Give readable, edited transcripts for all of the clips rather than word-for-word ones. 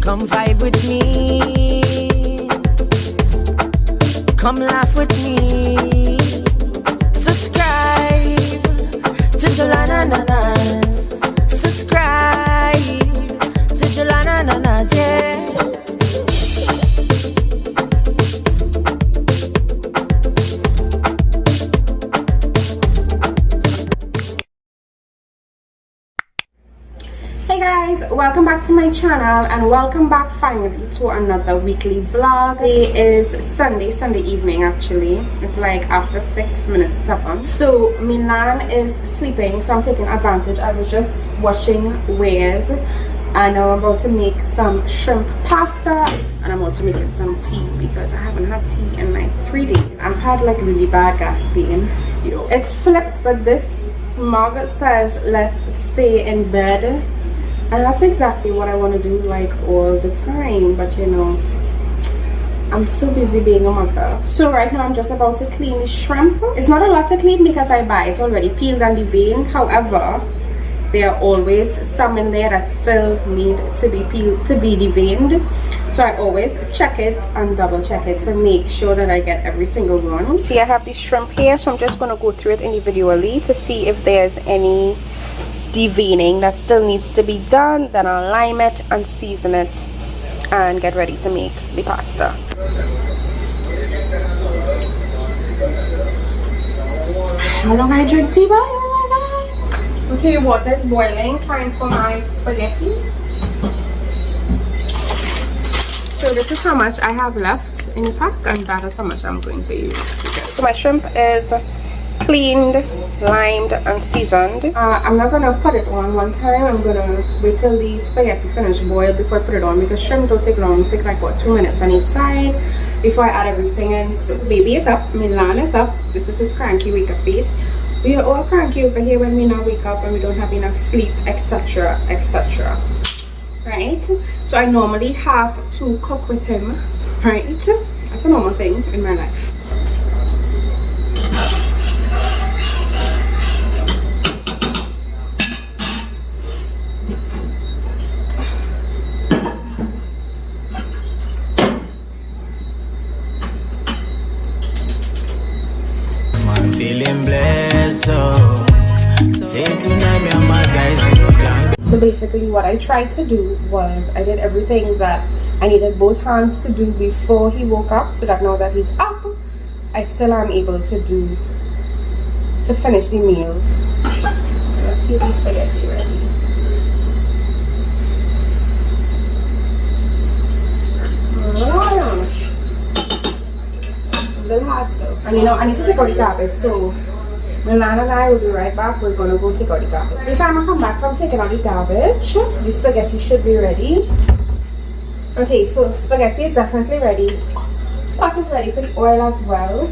Come vibe with me. Come laugh with me. Subscribe to Jaylanas. Subscribe to Jaylanas, yeah. Hey guys, welcome back to my channel and welcome back finally to another weekly vlog. Today is Sunday evening actually. It's like after 6 minutes to 7. So Milan is sleeping, so I'm taking advantage. I was just washing wares and now I'm about to make some shrimp pasta and I'm also making some tea because I haven't had tea in like 3 days. I've had like really bad gas pain. It's flipped, but this mug says let's stay in bed. And that's exactly what I want to do like all the time, but you know, I'm so busy being a mother. So right now I'm just about to clean the shrimp. It's not a lot to clean because I buy it already peeled and deveined. However, there are always some in there that still need to be peeled, to be deveined. So I always check it and double check it to make sure that I get every single one. See, I have the shrimp here, so I'm just going to go through it individually to see if there's any deveining that still needs to be done. Then I'll lime it and season it and get ready to make the pasta. How long I drink tea by? Oh my god. Okay, water is boiling. Time for my spaghetti. So this is how much I have left in the pack and that is how much I'm going to use. So my shrimp is cleaned, limed and seasoned. I'm not gonna put it on one time. I'm gonna wait till the spaghetti finish boil before I put it on because shrimp don't take long. It takes like what, 2 minutes on each side before I add everything in. So baby is up, Milan is up. This is his cranky wake up face. We are all cranky over here when we not wake up and we don't have enough sleep, etc, etc. Right? So I normally have to cook with him, right? That's a normal thing in my life. Feeling blessed, so basically what I tried to do was I did everything that I needed both hands to do before he woke up, so that now that he's up I still am able to finish the meal. Let's see if the spaghetti ready. A little hard still. And you know, I need to take out the garbage, so Milan and I will be right back. We're gonna go take out the garbage. By the time I come back from taking out the garbage, the spaghetti should be ready. Okay, so spaghetti is definitely ready. Pot is ready for the oil as well.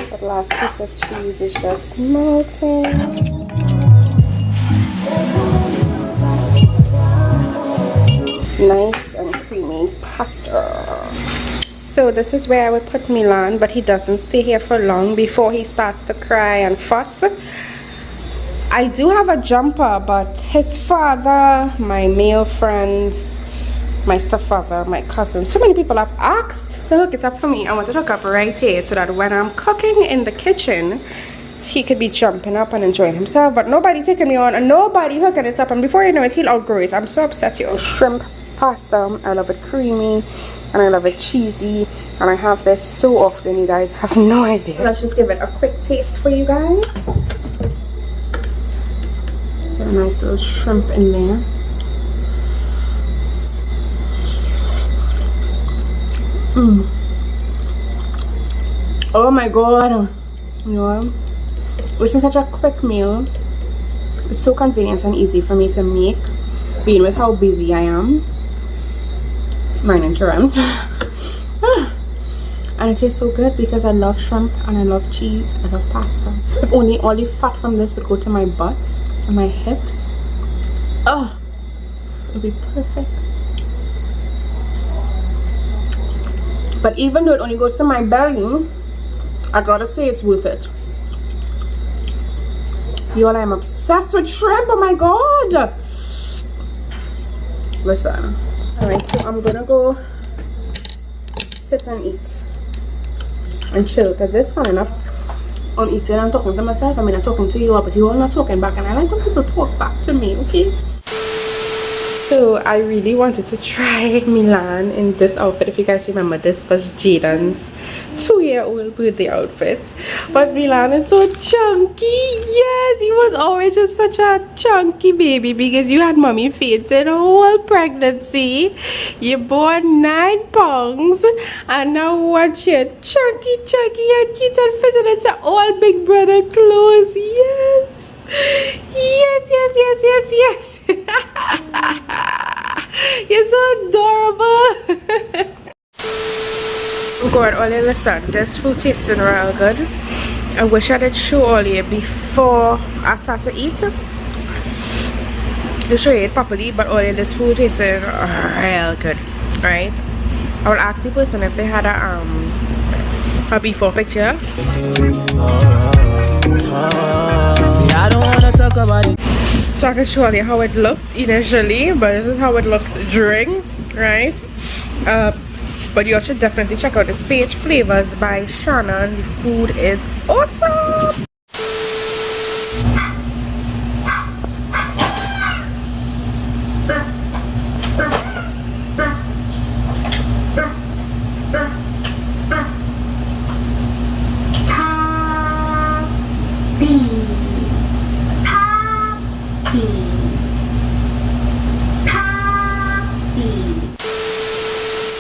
That last piece of cheese is just melting. Nice and creamy pasta. So this is where I would put Milan, but he doesn't stay here for long before he starts to cry and fuss. I I do have a jumper, but his father, my male friends, they don't like it. So I decided to put him in the bed. So this is where I would put Milan, but he doesn't stay here for long before he starts to cry and fuss. I do have a jumper, but his father, my male friends, they don't like it. So I decided to put him in the bed. So this is where I would put Milan, but he doesn't stay here for long before he starts to cry and fuss. I do have a jumper, but his father, my male friends, they don't like it. So I decided to put him in the bed. my stepfather, my cousin, so many people have asked to hook it up for me. I want to hook up right here so that when I'm cooking in the kitchen, he could be jumping up and enjoying himself, but nobody taking me on and nobody hooking it up, and before you know it, he'll outgrow it. I'm so upset, yo. Shrimp pasta, I love it creamy and I love it cheesy, and I have this so often, you guys have no idea. Let's just give it a quick taste for you guys. Put a nice little shrimp in there. Oh my god, you know, this is such a quick meal. It's so convenient and easy for me to make, being with how busy I am. Mine and shrimp. And it tastes so good because I love shrimp and I love cheese, I love pasta. If only all the fat from this would go to my butt and my hips, oh, it would be perfect. But even though it only goes to my belly, I gotta say it's worth it. Y'all, I'm obsessed with shrimp, oh my god. Listen. Alright, so I'm gonna go sit and eat and chill, because this standing up on eating and talking to myself, I mean I'm talking to you all, but you all not talking back, and I like when people talk back to me, okay? So I really wanted to try Milan in this outfit. If you guys remember, this was Jaden's 2-year-old birthday outfit, but Milan is so chunky. Yes, he was always just such a chunky baby because you had mommy fainted whole pregnancy. You born 9 pounds and now watch you chunky and cute and fitted into all big brother clothes. Yes. Yes. You're so adorable. Oh god, Ollie, listen, this food tasting real good. I wish I did show Ollie before I start to eat, to show it properly, but Ollie, this food tasting real good, right? I will ask the person if they had a before picture. See, I don't wanna talk about it. So I can show you how it looked initially, but this is how it looks during, right? But you should definitely check out this page, Flavors by Shannon. The food is awesome.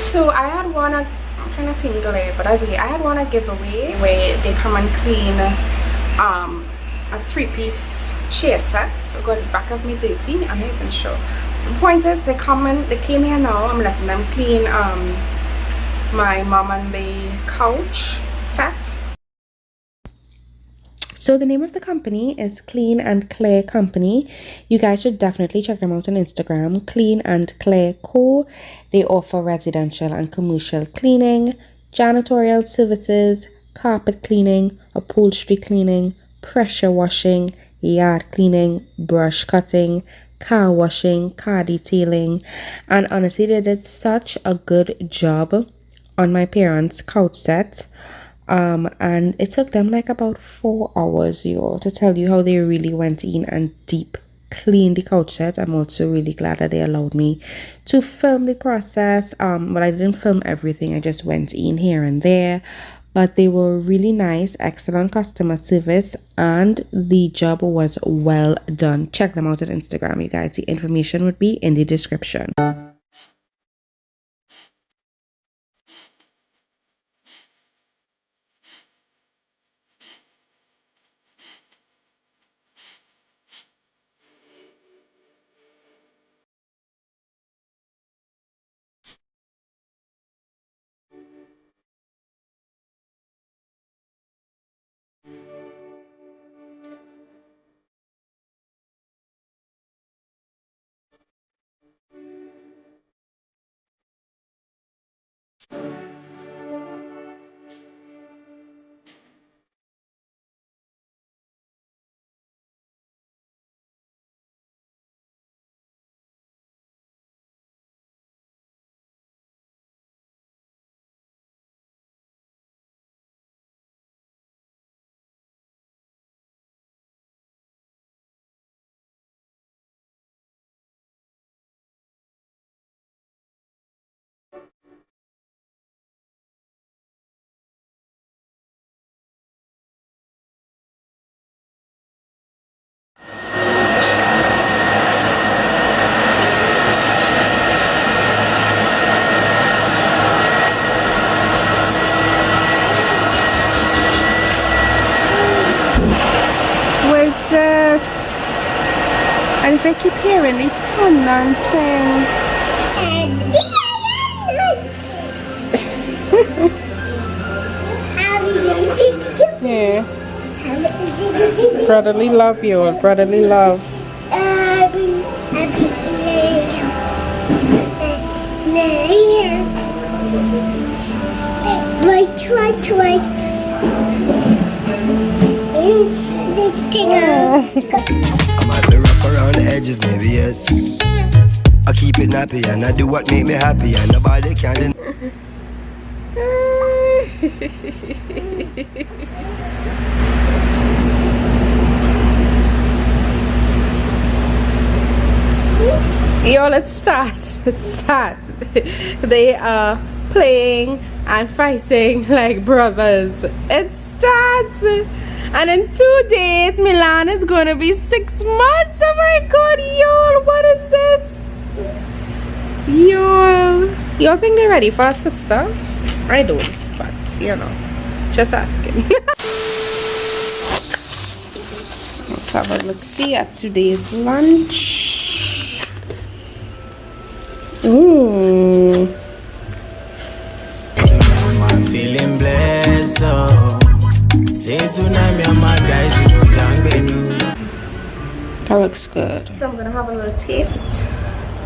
So I had one, I'm trying to single it, but as I had one a giveaway where they come and clean a 3-piece chair set. So got the back of me dirty, I'm not even sure. The point is they came here now. I'm letting them clean my mom and the couch set. So the name of the company is Clean and Clear Company. You guys should definitely check them out on Instagram, Clean and Clear Co. They offer residential and commercial cleaning, janitorial services, carpet cleaning, upholstery cleaning, pressure washing, yard cleaning, brush cutting, car washing, car detailing, and honestly they did such a good job on my parents' couch set. And it took them like about 4 hours, y'all, to tell you how they really went in and deep cleaned the couch set. I'm also really glad that they allowed me to film the process, but I didn't film everything. I just went in here and there, but they were really nice, excellent customer service, and the job was well done. Check them out on Instagram, you guys. The information would be in the description. if I keep hearing the ton and thing. Yeah. Brotherly love, you. Brotherly love. I might be rough around the edges, maybe yes. I keep it nappy and I do what make me happy, and nobody can deny. Yo, let's start. Let's start. They are playing and fighting like brothers. It starts. And in 2 days, Milan is going to be 6 months. Oh my god, y'all, what is this? Y'all think they're ready for a sister? I don't, but you know, just asking. Let's have a look. See at today's lunch. Ooh. I'm feeling blessed, oh. Say tonight, me and my guys, we go down, baby. That looks good. So I'm gonna have a little taste.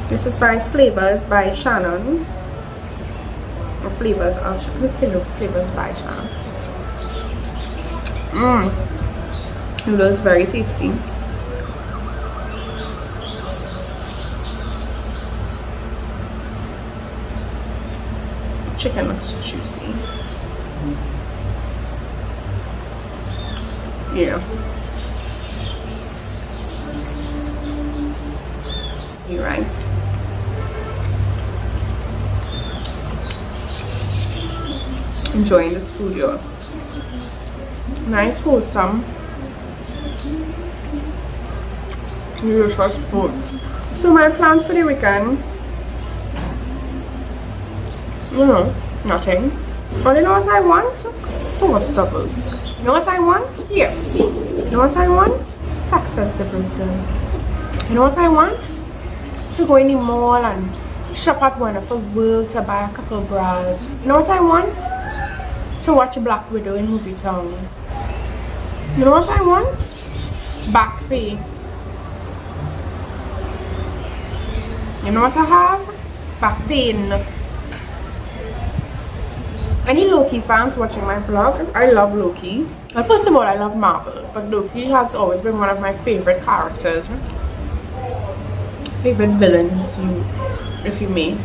This is by Flavors by Shannon. Or Flavors of Flavors by Shannon. It was very tasty. Chicken looks juicy. Yeah. You rice. Enjoying this food, y'all. Nice, wholesome. Delicious food. So my plans for the weekend. Nothing. But you know what I want? Sauce doubles. You know what I want? KFC. You know what I want? Texas to Brazil. You know what I want? To go in the mall and shop at Wonderful World to buy a couple bras. You know what I want? To watch Black Widow in Movie Town. You know what I want? Back pay. You know what I have? Back pain. Any Loki fans watching my vlog? I love Loki. Well, first of all, I love Marvel, but Loki has always been one of my favorite characters. Favorite villains, if you may.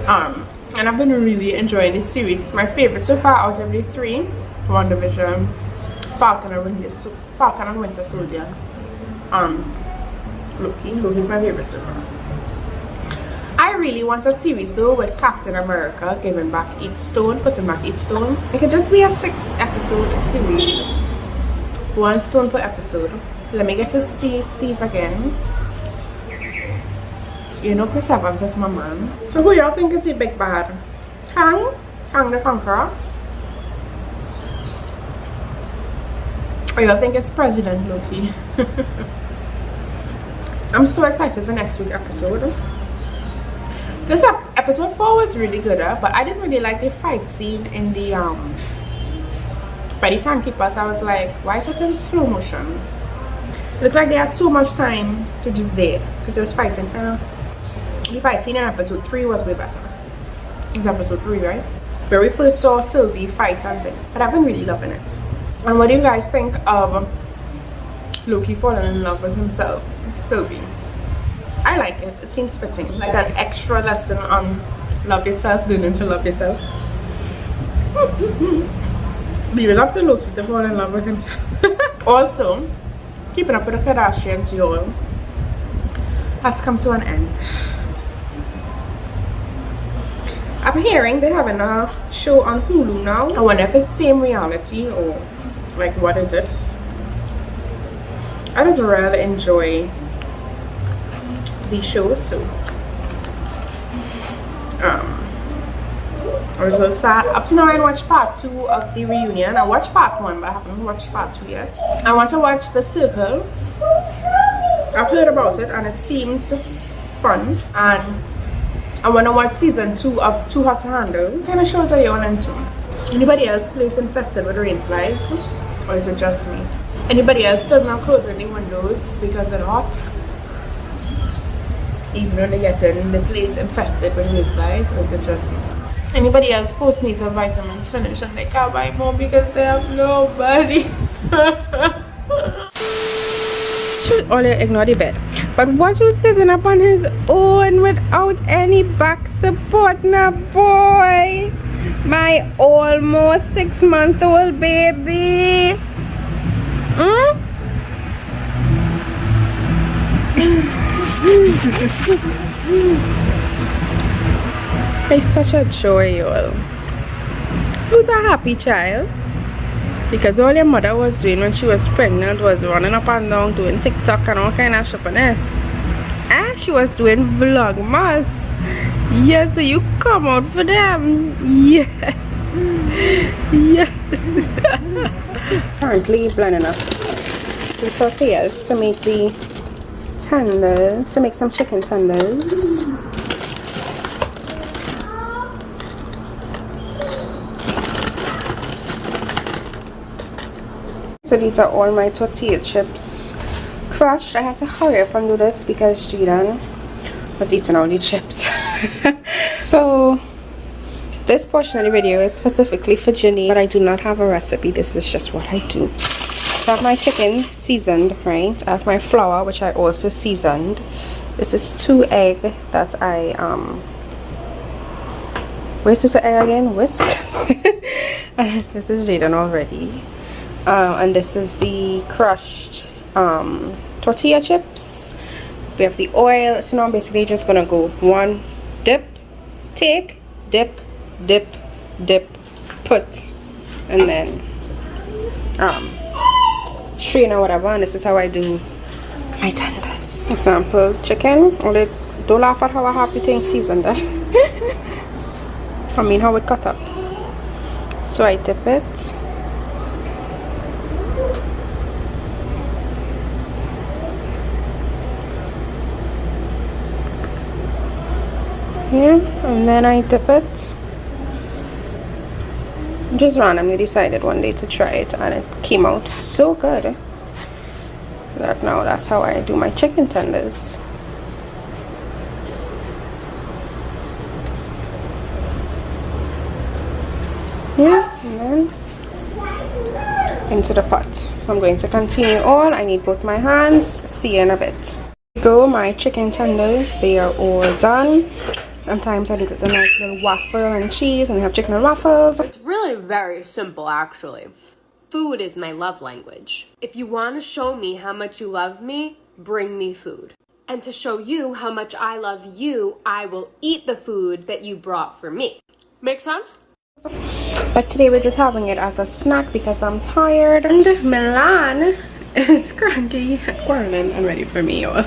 And I've been really enjoying this series. It's my favorite so far out of the 3. WandaVision, Falcon and Winter Soldier. Loki's my favorite so far. I really want a series though with Captain America giving back each stone, putting back each stone. It could just be a 6-episode series. 1 stone per episode. Let me get to see Steve again. You know Chris Evans is my man. So who y'all think is the big bad? Kang? Kang the Conqueror? Or y'all think it's President Loki? I'm so excited for next week's episode. This episode 4 was really good, but I didn't really like the fight scene in the by the timekeepers. I was like, why is it in slow motion? It looked like they had so much time to just there because they was fighting. The fight scene in episode 3 was way better. It was episode 3, right? Where we first saw Sylvie fight and things. But I've been really loving it. And what do you guys think of Loki falling in love with himself, Sylvie? I like it. It seems fitting. Like an extra lesson on love yourself, learning to love yourself. Leave it up to Loki to fall in love with himself. Also, keeping up with the Kardashians, y'all, has come to an end. I'm hearing they're having a show on Hulu now. I wonder if it's same reality or like what is it? I just really enjoy these shows, so I was a little sad. Up to now I watched part 2 of the reunion. I watched part 1 but I haven't watched part 2 yet. I want to watch The Circle I've heard about it and it seems fun, and I wanna watch season 2 of Too Hot to Handle. What kind of shows are you on into? Anybody else place infested with rain flies? Or is it just me? Anybody else does not close any windows because it's hot? Even when they get in the place infested with rain flies, or is it just me? Anybody else post needs of vitamins finish and they can't buy more because they have nobody? Only ignore the bed. But what you sitting up on his own without any back support now, boy? My almost 6-month-old baby. It's such a joy, y'all. Who's a happy child? Because all your mother was doing when she was pregnant was running up and down doing TikTok and all kind of shoppiness. And she was doing vlogmas. Yes, so you come out for them. Yes. Yes. Currently blending up the tortillas to make the tenders, to make some chicken tenders. So these are all my tortilla chips crushed. I had to hurry up and do this because Jaden was eating all the chips. So this portion of the video is specifically for Ginny, but I do not have a recipe. This is just what I do. So I have my chicken seasoned, right? I have my flour, which I also seasoned. This is 2 eggs that I where's the egg again? Whisk. This is Jaden already. And this is the crushed tortilla chips. We have the oil. So now I'm basically just gonna go one dip, take, dip, dip, dip, put, and then strain or whatever. And this is how I do my tenders. Example, chicken. Only don't laugh at how I have the thing seasoned. I mean how it cut up. So I dip it. Here, and then I dip it. Just randomly decided one day to try it and it came out so good that now that's how I do my chicken tenders. Here, and then into the pot. So I'm going to continue all. I need both my hands. See you in a bit. Go, my chicken tenders, they are all done. Sometimes I do the nice little waffle and cheese, and we have chicken and waffles. It's really very simple, actually. Food is my love language. If you want to show me how much you love me, bring me food. And to show you how much I love you, I will eat the food that you brought for me. Make sense? But today we're just having it as a snack because I'm tired. And Milan is cranky, quarreling and ready for me, y'all.